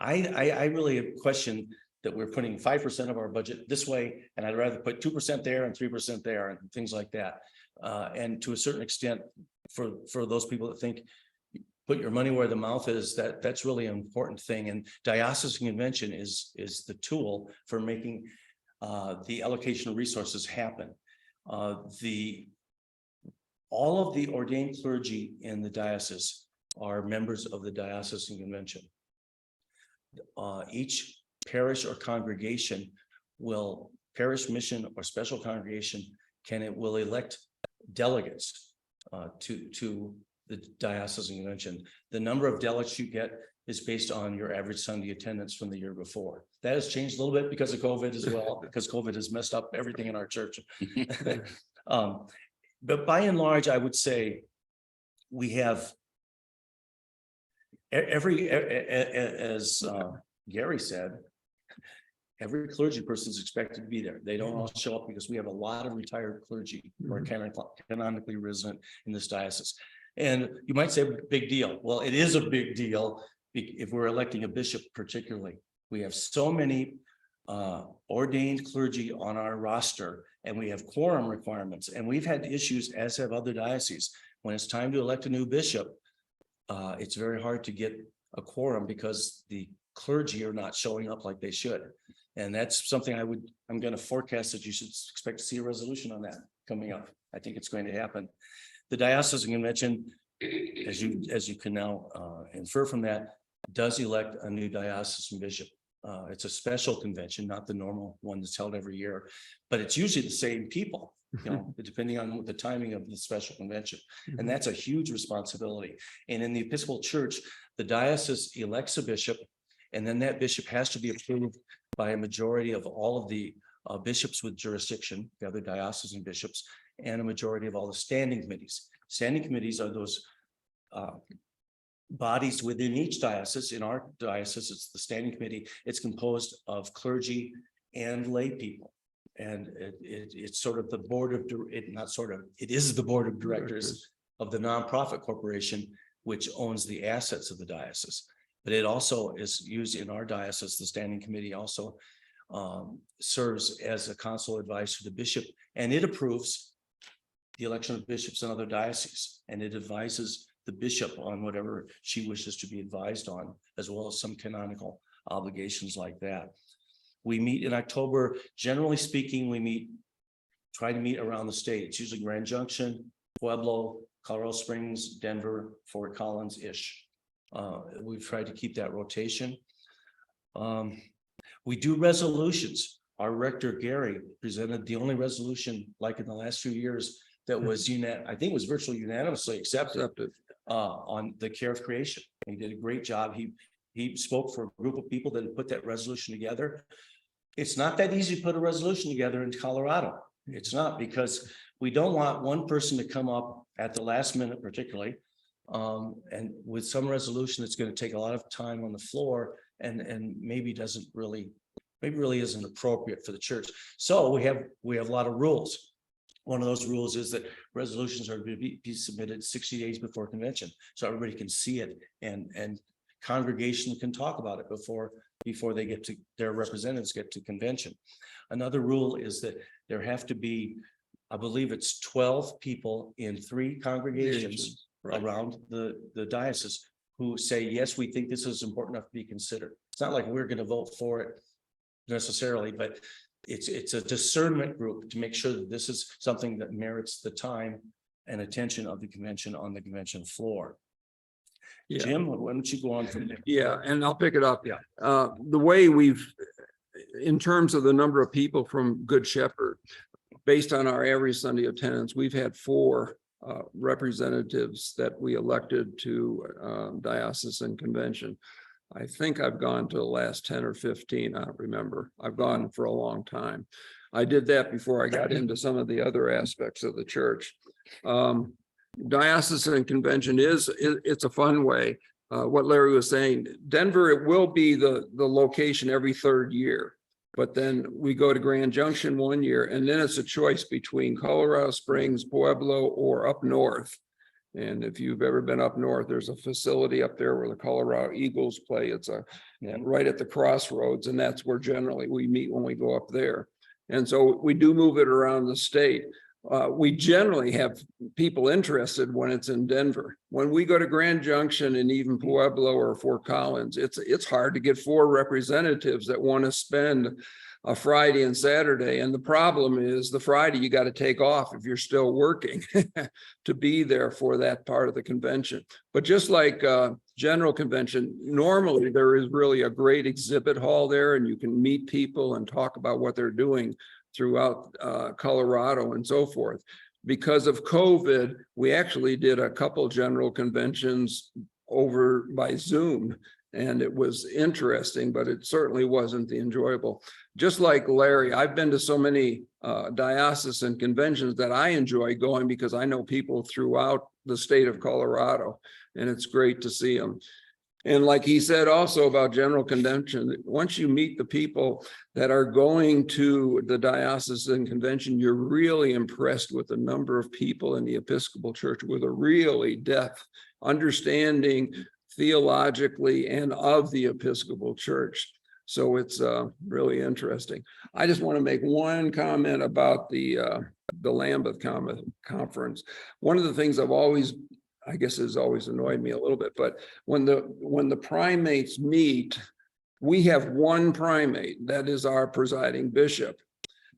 I really question that we're putting 5% of our budget this way, and I'd rather put 2% there and 3% there and things like that. And to a certain extent, for those people that think put your money where the mouth is, that's really an important thing. And diocesan convention is the tool for making the allocation of resources happen. All of the ordained clergy in the diocese are members of the diocesan convention. Each parish or congregation parish mission or special congregation will elect delegates to the diocesan convention. The number of delegates you get is based on your average Sunday attendance from the year before. That has changed a little bit because of COVID as well, because COVID has messed up everything in our church. But by and large, I would say we have as Gary said, every clergy person is expected to be there. They don't all show up because we have a lot of retired clergy who are canonically resident in this diocese. And you might say, big deal. Well, it is a big deal if we're electing a bishop particularly. We have so many ordained clergy on our roster, and we have quorum requirements. And we've had issues, as have other dioceses. When it's time to elect a new bishop, it's very hard to get a quorum because the clergy are not showing up like they should. And that's something I'm going to forecast that you should expect to see a resolution on that coming up. I think it's going to happen. The Diocesan Convention, as you can now infer from that, does elect a new diocesan bishop. It's a special convention, not the normal one that's held every year, but it's usually the same people, depending on the timing of the special convention. And that's a huge responsibility. And in the Episcopal Church, the diocese elects a bishop, and then that bishop has to be approved by a majority of all of the bishops with jurisdiction, the other diocesan bishops, and a majority of all the standing committees. Standing committees are those bodies within each diocese. In our diocese, it's the standing committee. It's composed of clergy and lay people. And it's sort of the board of, it is the board of directors of the nonprofit corporation, which owns the assets of the diocese. But it also is used in our diocese. The standing committee also serves as a council advice to the bishop, and it approves the election of bishops in other dioceses, and it advises the bishop on whatever she wishes to be advised on, as well as some canonical obligations like that. We meet in October. Generally speaking, try to meet around the state. It's usually Grand Junction, Pueblo, Colorado Springs, Denver, Fort Collins-ish. We've tried to keep that rotation. We do resolutions. Our rector, Gary, presented the only resolution, like in the last few years, that was I think was virtually unanimously accepted on the care of creation. He did a great job. He spoke for a group of people that had put that resolution together. It's not that easy to put a resolution together in Colorado. It's not, because we don't want one person to come up at the last minute, particularly, and with some resolution that's going to take a lot of time on the floor and maybe really isn't appropriate for the church. So we have a lot of rules. One of those rules is that resolutions are to be submitted 60 days before convention, so everybody can see it and congregation can talk about it before their representatives get to convention. Another rule is that there have to be, I believe it's 12 people in 3 congregations around the diocese who say, yes, we think this is important enough to be considered. It's not like we're going to vote for it necessarily, but it's a discernment group to make sure that this is something that merits the time and attention of the convention on the convention floor. Yeah. Jim, why don't you go on from there? Yeah, and I'll pick it up. Yeah. The way in terms of the number of people from Good Shepherd, based on our every Sunday attendance, we've had 4 representatives that we elected to diocesan convention. I think I've gone to the last 10 or 15. I don't remember. I've gone for a long time. I did that before I got into some of the other aspects of the church. Diocesan convention it's a fun way. What Larry was saying, Denver, it will be the location every 3rd year, but then we go to Grand Junction 1 year, and then it's a choice between Colorado Springs, Pueblo, or up north. And if you've ever been up north, there's a facility up there where the Colorado Eagles play. It's right at the crossroads, and that's where generally we meet when we go up there. And so we do move it around the state. We generally have people interested when it's in Denver. When we go to Grand Junction and even Pueblo or Fort Collins, it's hard to get 4 representatives that want to spend a Friday and Saturday. And the problem is the Friday you got to take off if you're still working to be there for that part of the convention. But just like general convention, normally there is really a great exhibit hall there, and you can meet people and talk about what they're doing throughout Colorado and so forth. Because of COVID, we actually did a couple general conventions over by Zoom, and it was interesting, but it certainly wasn't the enjoyable. Just like Larry, I've been to so many diocesan conventions that I enjoy going because I know people throughout the state of Colorado, and it's great to see them. And like he said also about general convention, once you meet the people that are going to the diocesan convention, you're really impressed with the number of people in the Episcopal Church with a really depth understanding theologically and of the Episcopal Church. So it's really interesting. I just want to make one comment about the Lambeth conference. One of the things I've always, I guess, has always annoyed me a little bit, but when the primates meet, we have one primate that is our presiding bishop.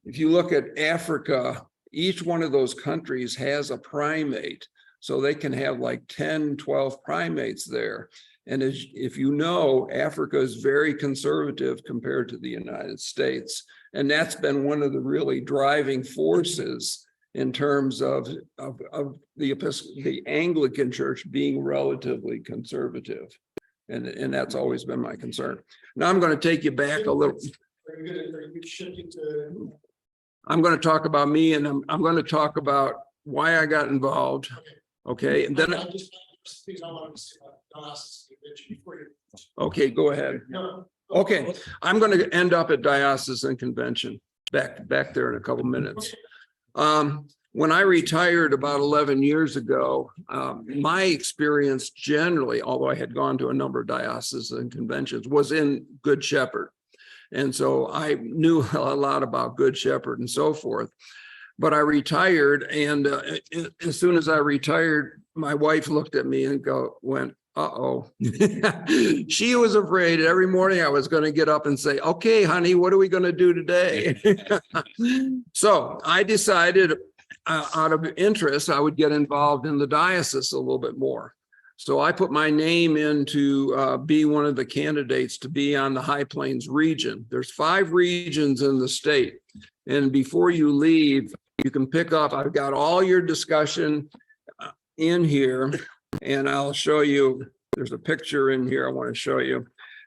If you look at Africa, each one of those countries has a primate So they can have like 10, 12 primates there. And as if you know, Africa is very conservative compared to the United States. And that's been one of the really driving forces in terms of the Anglican Church being relatively conservative. And that's always been my concern. Now I'm going to take you back a little. Are you shifting to? I'm going to talk about me, and I'm going to talk about why I got involved. Okay, and then okay, go ahead. Okay, I'm going to end up at Diocesan Convention back there in a couple minutes. When I retired about 11 years ago, my experience generally, although I had gone to a number of diocesan conventions, was in Good Shepherd. And so I knew a lot about Good Shepherd and so forth. But I retired, and as soon as I retired, my wife looked at me and went, uh-oh. She was afraid every morning I was going to get up and say, okay, honey, what are we going to do today? So I decided out of interest, I would get involved in the diocese a little bit more. So I put my name in to be one of the candidates to be on the High Plains region. There's 5 regions in the state. And before you leave, you can pick up, I've got all your discussion in here, and I'll show you, there's a picture in here I want to show you.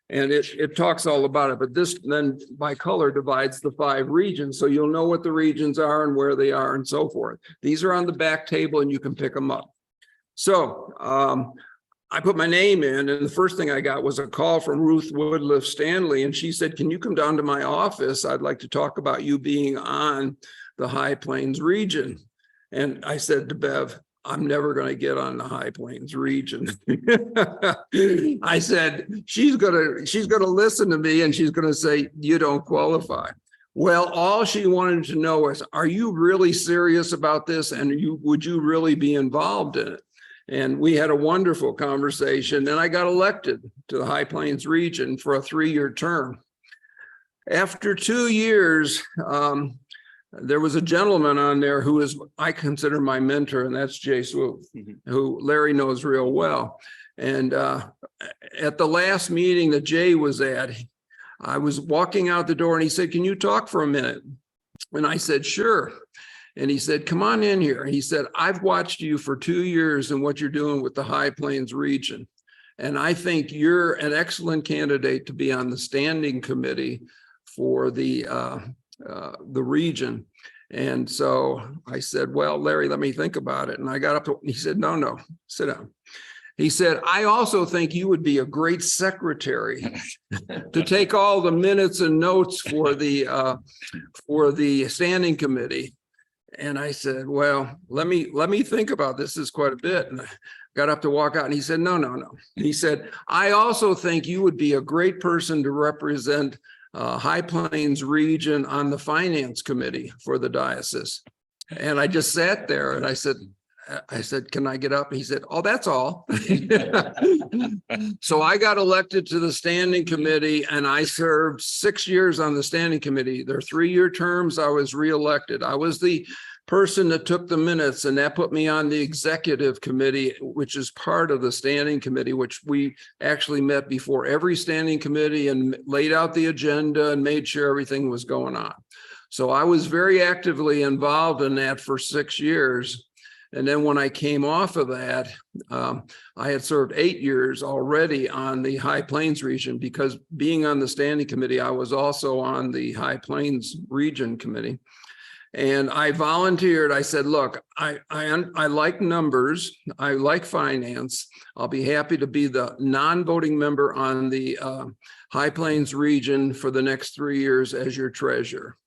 And it talks all about it, but this then by color divides the 5 regions. So you'll know what the regions are and where they are and so forth. These are on the back table and you can pick them up. So I put my name in, and the first thing I got was a call from Ruth Woodliff Stanley. And she said, can you come down to my office? I'd like to talk about you being on the High Plains region. And I said to Bev, I'm never going to get on the High Plains region. I said, she's going to listen to me and she's going to say, you don't qualify. Well, all she wanted to know was, are you really serious about this? And would you really be involved in it? And we had a wonderful conversation, and I got elected to the High Plains region for a 3-year term. After 2 years, there was a gentleman on there who is, I consider my mentor, and that's Jay Swoop, who Larry knows real well. And at the last meeting that Jay was at, I was walking out the door and he said, can you talk for a minute? And I said, sure. And he said, come on in here. And he said, I've watched you for 2 years and what you're doing with the High Plains region. And I think you're an excellent candidate to be on the standing committee for the region. And so I said, well, Larry, let me think about it. And I got up, he said, no, sit down. He said, I also think you would be a great secretary to take all the minutes and notes for the standing committee. And I said, well, let me think about this. This is quite a bit. And I got up to walk out, and he said, no. He said, I also think you would be a great person to represent High Plains region on the finance committee for the diocese. And I just sat there and I said, can I get up? And he said, oh, that's all. So I got elected to the standing committee, and I served 6 years on the standing committee. Their 3-year terms, I was reelected. I was the person that took the minutes, and that put me on the executive committee, which is part of the standing committee, which we actually met before every standing committee and laid out the agenda and made sure everything was going on. So I was very actively involved in that for 6 years. And then when I came off of that, I had served 8 years already on the High Plains region, because being on the standing committee, I was also on the High Plains region committee. And I volunteered. I said, look, I like numbers. I like finance. I'll be happy to be the non-voting member on the High Plains region for the next 3 years as your treasurer.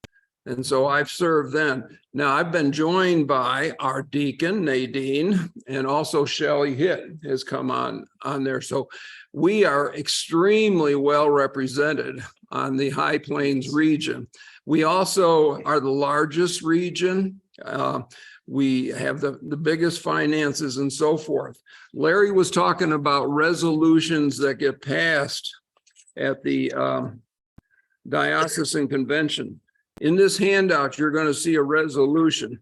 And so I've served then. Now I've been joined by our deacon, Nadine, and also Shelley Hitt has come on there. So we are extremely well represented on the High Plains region. We also are the largest region. We have the biggest finances and so forth. Larry was talking about resolutions that get passed at the diocesan convention. In this handout, you're going to see a resolution.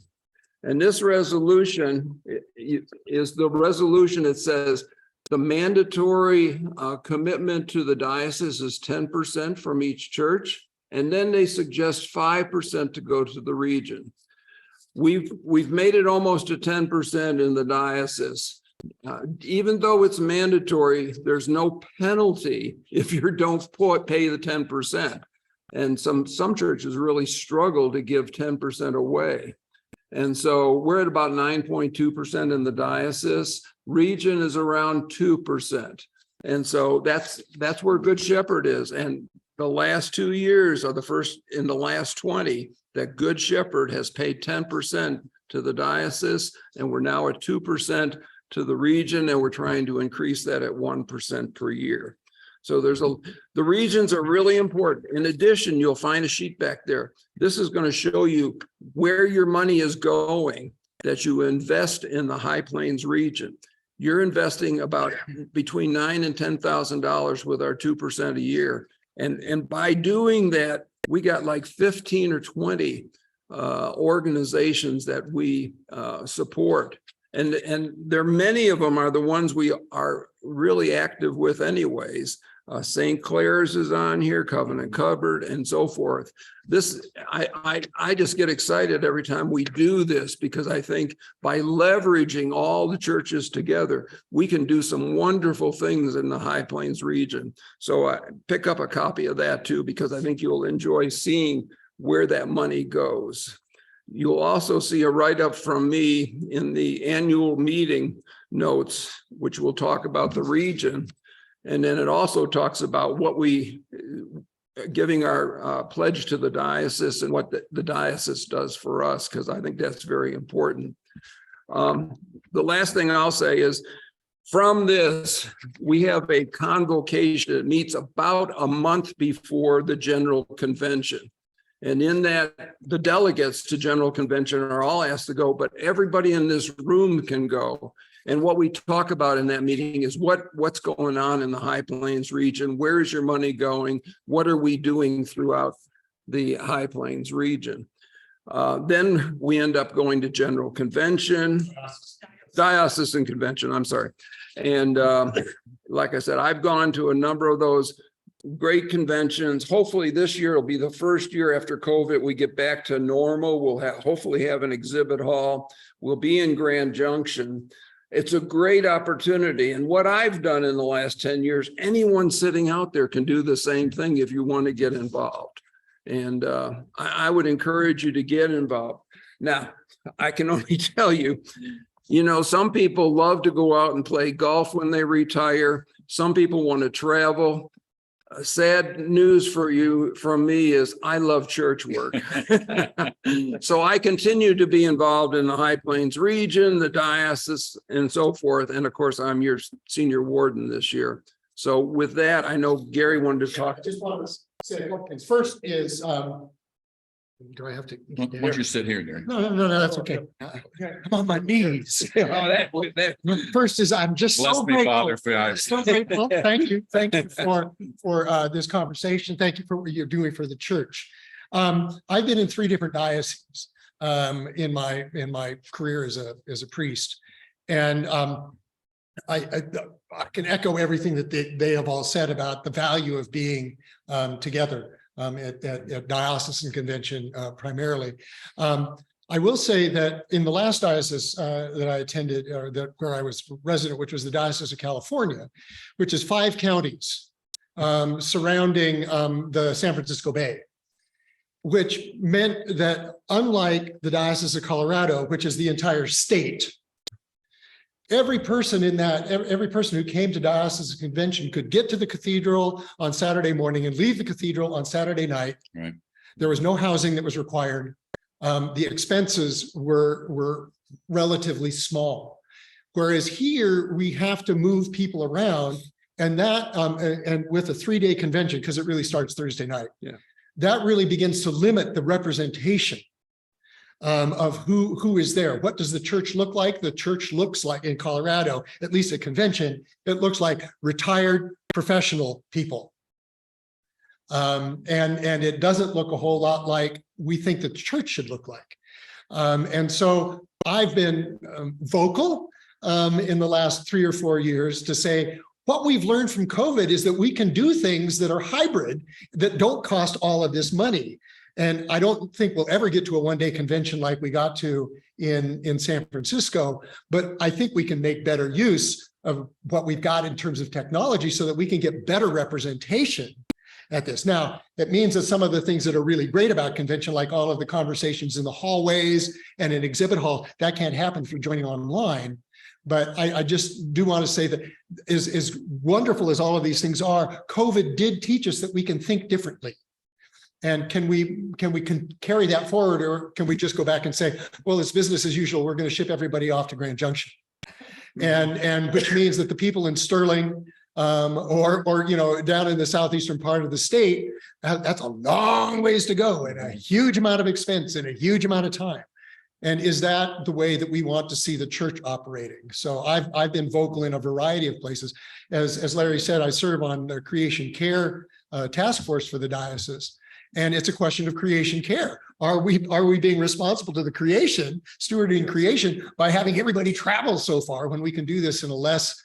And this resolution is the resolution. It says the mandatory commitment to the diocese is 10% from each church. And then they suggest 5% to go to the region. We've made it almost to 10% in the diocese. Even though it's mandatory, there's no penalty if you don't pay the 10%. And some churches really struggle to give 10% away. And so we're at about 9.2% in the diocese. Region is around 2%. And so that's where Good Shepherd is. And the last 2 years are the first in the last 20 that Good Shepherd has paid 10% to the diocese. And we're now at 2% to the region. And we're trying to increase that at 1% per year. So the regions are really important. In addition, you'll find a sheet back there. This is going to show you where your money is going that you invest in the High Plains region. You're investing about between $9,000 and $10,000 with our 2% a year. And by doing that, we got like 15 or 20 organizations that we support. And there many of them are the ones we are really active with anyways. St. Clair's is on here, Covenant Cupboard, and so forth. I just get excited every time we do this because I think by leveraging all the churches together, we can do some wonderful things in the High Plains region. So pick up a copy of that too, because I think you'll enjoy seeing where that money goes. You'll also see a write-up from me in the annual meeting notes, which will talk about the region. And then it also talks about what giving our pledge to the diocese and what the diocese does for us, because I think that's very important. The last thing I'll say is from this, we have a convocation that meets about a month before the General Convention. And in that, the delegates to General Convention are all asked to go, but everybody in this room can go. And what we talk about in that meeting is what's going on in the High Plains region. Where is your money going? What are we doing throughout the High Plains region? Then we end up going to General Convention, Diocesan Convention, I'm sorry. And like I said, I've gone to a number of those great conventions. Hopefully this year will be the first year after COVID we get back to normal. We'll hopefully have an exhibit hall. We'll be in Grand Junction. It's a great opportunity. And what I've done in the last 10 years, anyone sitting out there can do the same thing if you want to get involved. And I would encourage you to get involved. Now, I can only tell you, some people love to go out and play golf when they retire. Some people want to travel. Sad news from me is I love church work. So I continue to be involved in the High Plains region, the diocese, and so forth. And of course, I'm your senior warden this year. So with that, I know Gary wanted to talk. I just wanted to say a couple things. First is, do I have to? Why don't you sit here, Gary? No, that's okay. I'm on my knees. First is I'm just Bless so me, grateful. Father, for So grateful. Thank you for this conversation. Thank you for what you're doing for the church. I've been in 3 different dioceses in my career as a priest, and I can echo everything that they have all said about the value of being together. At Diocesan Convention primarily. I will say that in the last diocese that I attended, or where I was resident, which was the Diocese of California, which is 5 counties surrounding the San Francisco Bay, which meant that unlike the Diocese of Colorado, which is the entire state, every person who came to Diocesan Convention could get to the cathedral on Saturday morning and leave the cathedral on Saturday night. Right. There was no housing that was required. The expenses were relatively small. Whereas here we have to move people around, and that and with a 3-day convention, because it really starts Thursday night. Yeah. That really begins to limit the representation of who is there. What does the church look like? The church looks like, in Colorado, at least at convention, it looks like retired professional people. And it doesn't look a whole lot like we think that the church should look like. And so I've been vocal in the last 3 or 4 years to say, what we've learned from COVID is that we can do things that are hybrid that don't cost all of this money. And I don't think we'll ever get to a one-day convention like we got to in San Francisco, but I think we can make better use of what we've got in terms of technology so that we can get better representation at this. Now, it means that some of the things that are really great about convention, like all of the conversations in the hallways and in exhibit hall, that can't happen through joining online. But I just do want to say that as wonderful as all of these things are, COVID did teach us that we can think differently. And can we carry that forward, or can we just go back and say, well, it's business as usual, we're going to ship everybody off to Grand Junction? And which means that the people in Sterling or you know, down in the southeastern part of the state, that's a long ways to go and a huge amount of expense and a huge amount of time. And is that the way that we want to see the church operating? So I've been vocal in a variety of places. As Larry said, I serve on the creation care task force for the diocese. And it's a question of creation care. Are we being responsible to the creation, stewarding creation, by having everybody travel so far when we can do this in a less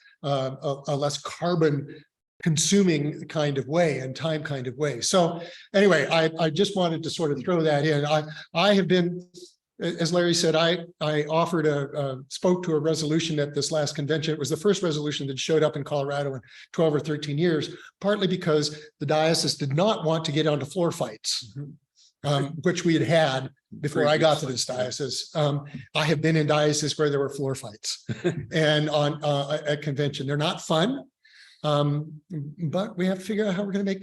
carbon consuming kind of way and time kind of way? So anyway, I just wanted to sort of throw that in. I have been, as Larry said, I offered spoke to a resolution at this last convention. It was the first resolution that showed up in Colorado in 12 or 13 years, partly because the diocese did not want to get onto floor fights, which we had before I got to this diocese. I have been in dioceses where there were floor fights and on a convention. They're not fun, but we have to figure out how we're going to make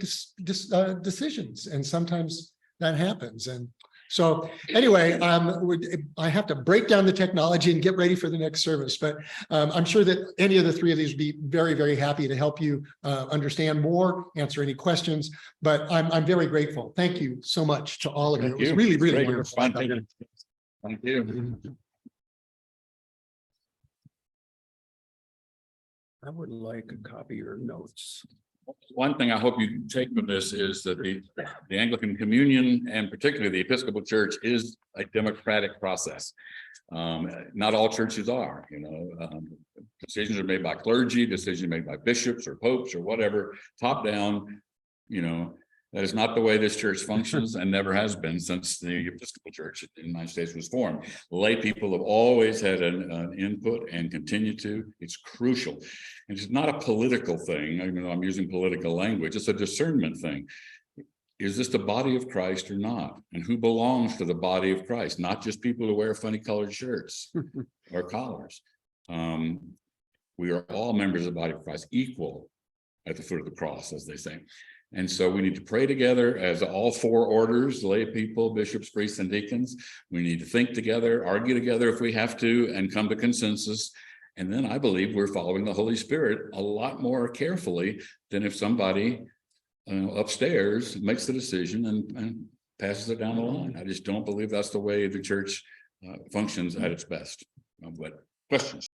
decisions. And sometimes that happens. And so anyway, I have to break down the technology and get ready for the next service, but I'm sure that any of the three of these would be very, very happy to help you understand more, answer any questions, but I'm very grateful. Thank you so much to all of you. It was really, really wonderful. Thank you. I would like a copy of your notes. One thing I hope you take from this is that the Anglican Communion, and particularly the Episcopal Church, is a democratic process. Not all churches are, you know, decisions are made by clergy, decisions made by bishops or popes or whatever, top down. You know, that is not the way this church functions and never has been since the Episcopal Church in the United States was formed. Lay people have always had an input and continue to. It's crucial. And it's not a political thing. Even though I'm using political language, it's a discernment thing. Is this the body of Christ or not? And who belongs to the body of Christ? Not just people who wear funny colored shirts or collars. We are all members of the body of Christ, equal at the foot of the cross, as they say. And so we need to pray together as all four orders, lay people, bishops, priests, and deacons. We need to think together, argue together if we have to, and come to consensus. And then I believe we're following the Holy Spirit a lot more carefully than if somebody upstairs makes the decision and passes it down the line. I just don't believe that's the way the church functions at its best. But questions?